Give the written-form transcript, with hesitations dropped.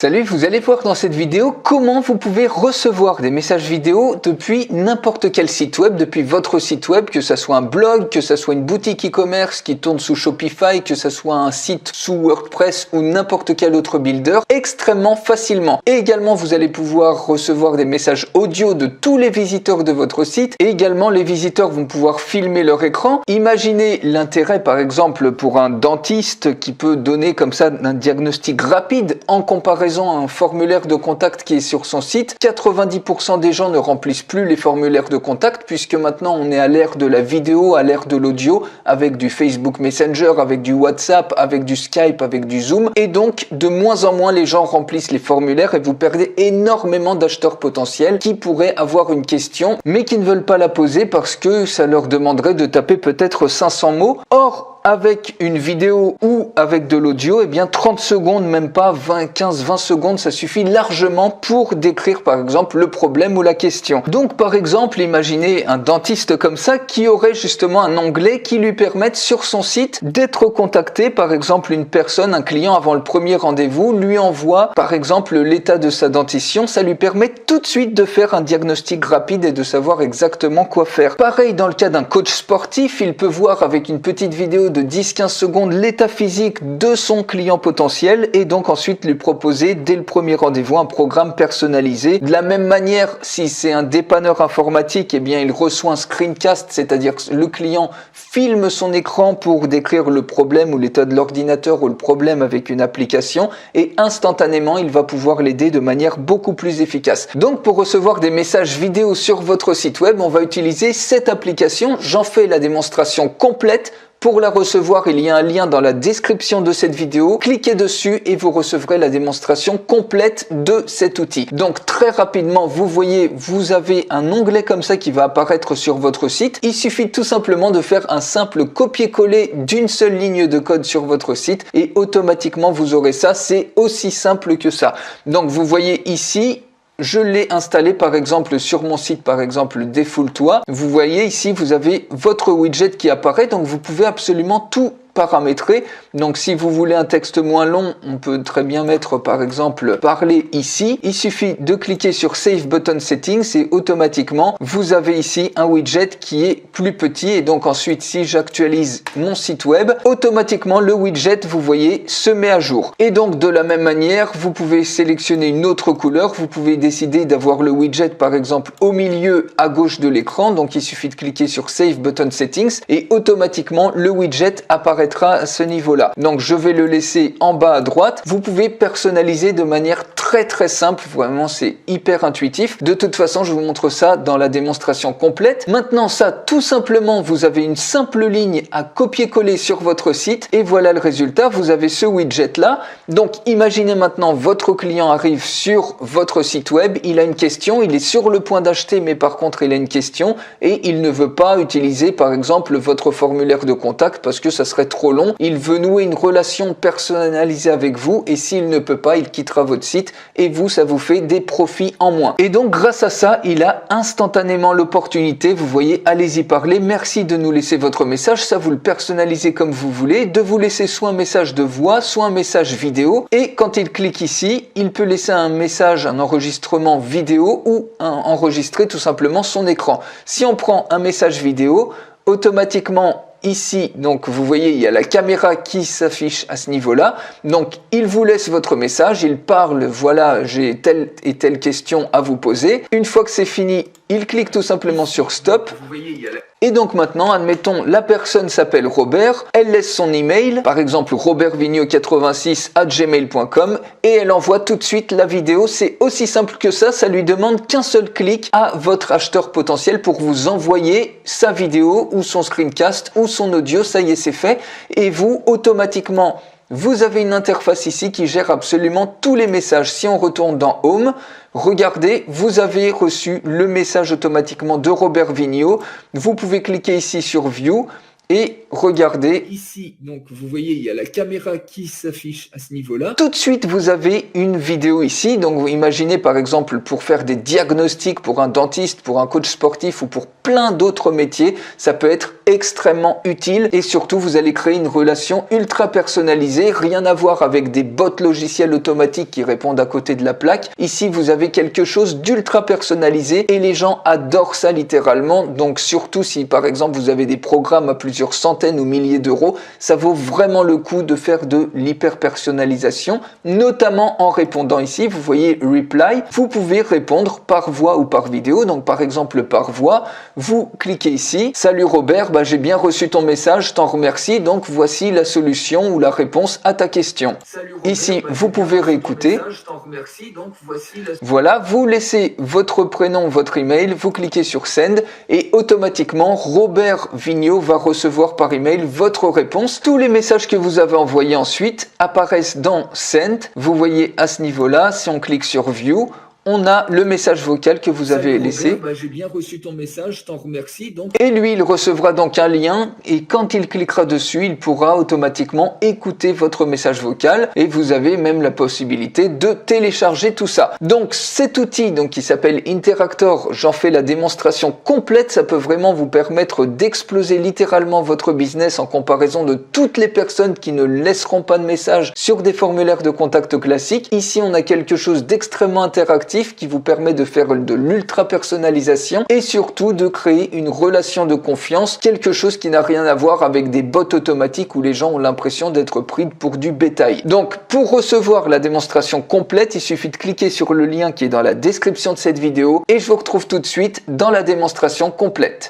Salut, vous allez voir dans cette vidéo comment vous pouvez recevoir des messages vidéo depuis n'importe quel site web, depuis votre site web, que ce soit un blog, que ce soit une boutique e-commerce qui tourne sous Shopify, que ce soit un site sous WordPress ou n'importe quel autre builder, extrêmement facilement. Et également, vous allez pouvoir recevoir des messages audio de tous les visiteurs de votre site et également les visiteurs vont pouvoir filmer leur écran. Imaginez l'intérêt par exemple pour un dentiste qui peut donner comme ça un diagnostic rapide en comparaison à un formulaire de contact qui est sur son site. 90% des gens ne remplissent plus les formulaires de contact puisque maintenant on est à l'ère de la vidéo, à l'ère de l'audio avec du Facebook Messenger, avec du WhatsApp, avec du Skype, avec du Zoom et donc de moins en moins les gens remplissent les formulaires et vous perdez énormément d'acheteurs potentiels qui pourraient avoir une question mais qui ne veulent pas la poser parce que ça leur demanderait de taper peut-être 500 mots. Or, avec une vidéo ou avec de l'audio, eh bien 30 secondes, même pas 15-20 secondes, ça suffit largement pour décrire par exemple le problème ou la question. Donc par exemple, imaginez un dentiste comme ça qui aurait justement un onglet qui lui permette sur son site d'être contacté. Par exemple, une personne, un client avant le premier rendez-vous lui envoie par exemple l'état de sa dentition. Ça lui permet tout de suite de faire un diagnostic rapide et de savoir exactement quoi faire. Pareil dans le cas d'un coach sportif, il peut voir avec une petite vidéo de 10-15 secondes l'état physique de son client potentiel et donc ensuite lui proposer dès le premier rendez-vous un programme personnalisé. De la même manière, si c'est un dépanneur informatique, eh bien il reçoit un screencast, c'est-à-dire que le client filme son écran pour décrire le problème ou l'état de l'ordinateur ou le problème avec une application et instantanément il va pouvoir l'aider de manière beaucoup plus efficace. Donc pour recevoir des messages vidéo sur votre site web, on va utiliser cette application. J'en fais la démonstration complète. Pour la recevoir, il y a un lien dans la description de cette vidéo. Cliquez dessus et vous recevrez la démonstration complète de cet outil. Donc très rapidement, vous voyez, vous avez un onglet comme ça qui va apparaître sur votre site. Il suffit tout simplement de faire un simple copier-coller d'une seule ligne de code sur votre site et automatiquement vous aurez ça. C'est aussi simple que ça. Donc vous voyez ici, je l'ai installé par exemple sur mon site, par exemple Défoule-toi. Vous voyez ici, vous avez votre widget qui apparaît, donc vous pouvez absolument tout paramétrer. Donc si vous voulez un texte moins long, on peut très bien mettre par exemple parler ici. Il suffit de cliquer sur Save Button Settings et automatiquement vous avez ici un widget qui est plus petit et donc ensuite si j'actualise mon site web, automatiquement le widget vous voyez se met à jour. Et donc de la même manière, vous pouvez sélectionner une autre couleur, vous pouvez décider d'avoir le widget par exemple au milieu à gauche de l'écran, donc il suffit de cliquer sur Save Button Settings et automatiquement le widget apparaîtra à ce niveau-là. Donc je vais le laisser en bas à droite. Vous pouvez personnaliser de manière très simple, vraiment c'est hyper intuitif. De toute façon, je vous montre ça dans la démonstration complète. Maintenant ça, tout simplement, vous avez une simple ligne à copier-coller sur votre site et voilà le résultat. Vous avez ce widget là. Donc imaginez maintenant votre client arrive sur votre site web, il a une question, il est sur le point d'acheter mais par contre il a une question et il ne veut pas utiliser par exemple votre formulaire de contact parce que ça serait trop long. Il veut nouer une relation personnalisée avec vous et s'il ne peut pas, il quittera votre site et vous, ça vous fait des profits en moins. Et donc grâce à ça, il a instantanément l'opportunité, vous voyez, allez-y parler, merci de nous laisser votre message, ça vous le personnalisez comme vous voulez, de vous laisser soit un message de voix, soit un message vidéo et quand il clique ici, il peut laisser un message, un enregistrement vidéo ou enregistrer tout simplement son écran. Si on prend un message vidéo, automatiquement ici, donc vous voyez, il y a la caméra qui s'affiche à ce niveau-là. Donc, il vous laisse votre message, il parle, voilà, j'ai telle et telle question à vous poser. Une fois que c'est fini, il clique tout simplement sur Stop. Vous voyez, il y a Et donc maintenant, admettons, la personne s'appelle Robert, elle laisse son email, par exemple robertvigno86@gmail.com et elle envoie tout de suite la vidéo. C'est aussi simple que ça lui demande qu'un seul clic à votre acheteur potentiel pour vous envoyer sa vidéo ou son screencast ou son audio, ça y est, c'est fait. Et vous, automatiquement, vous avez une interface ici qui gère absolument tous les messages. Si on retourne dans Home, regardez, vous avez reçu le message automatiquement de Robert Vigno. Vous pouvez cliquer ici sur View et regardez. Ici, donc vous voyez, il y a la caméra qui s'affiche à ce niveau-là. Tout de suite, vous avez une vidéo ici. Donc, vous imaginez par exemple pour faire des diagnostics pour un dentiste, pour un coach sportif ou pour plein d'autres métiers, ça peut être extrêmement utile et surtout, vous allez créer une relation ultra personnalisée, rien à voir avec des bots logiciels automatiques qui répondent à côté de la plaque. Ici, vous avez quelque chose d'ultra personnalisé et les gens adorent ça littéralement. Donc, surtout si par exemple, vous avez des programmes à plusieurs centaines ou milliers d'euros, ça vaut vraiment le coup de faire de l'hyper personnalisation, notamment en répondant ici. Vous voyez reply, vous pouvez répondre par voix ou par vidéo. Donc par exemple par voix, vous cliquez ici, salut Robert, j'ai bien reçu ton message, je t'en remercie, donc voici la solution ou la réponse à ta question. Salut Robert, Ici, vous pouvez réécouter. Je t'en remercie, donc voici la... Voilà, vous laissez votre prénom, votre email, vous cliquez sur send et automatiquement Robert Vigneault va recevoir par email votre réponse. Tous les messages que vous avez envoyés ensuite apparaissent dans send. Vous voyez à ce niveau-là, si on clique sur view, on a le message vocal que vous avez laissé. J'ai bien reçu ton message, je t'en remercie. Donc... Et lui, il recevra donc un lien et quand il cliquera dessus, il pourra automatiquement écouter votre message vocal et vous avez même la possibilité de télécharger tout ça. Donc cet outil qui s'appelle Interactor, j'en fais la démonstration complète, ça peut vraiment vous permettre d'exploser littéralement votre business en comparaison de toutes les personnes qui ne laisseront pas de message sur des formulaires de contact classiques. Ici, on a quelque chose d'extrêmement interactif qui vous permet de faire de l'ultra personnalisation et surtout de créer une relation de confiance, quelque chose qui n'a rien à voir avec des bots automatiques où les gens ont l'impression d'être pris pour du bétail. Donc pour recevoir la démonstration complète, il suffit de cliquer sur le lien qui est dans la description de cette vidéo et je vous retrouve tout de suite dans la démonstration complète.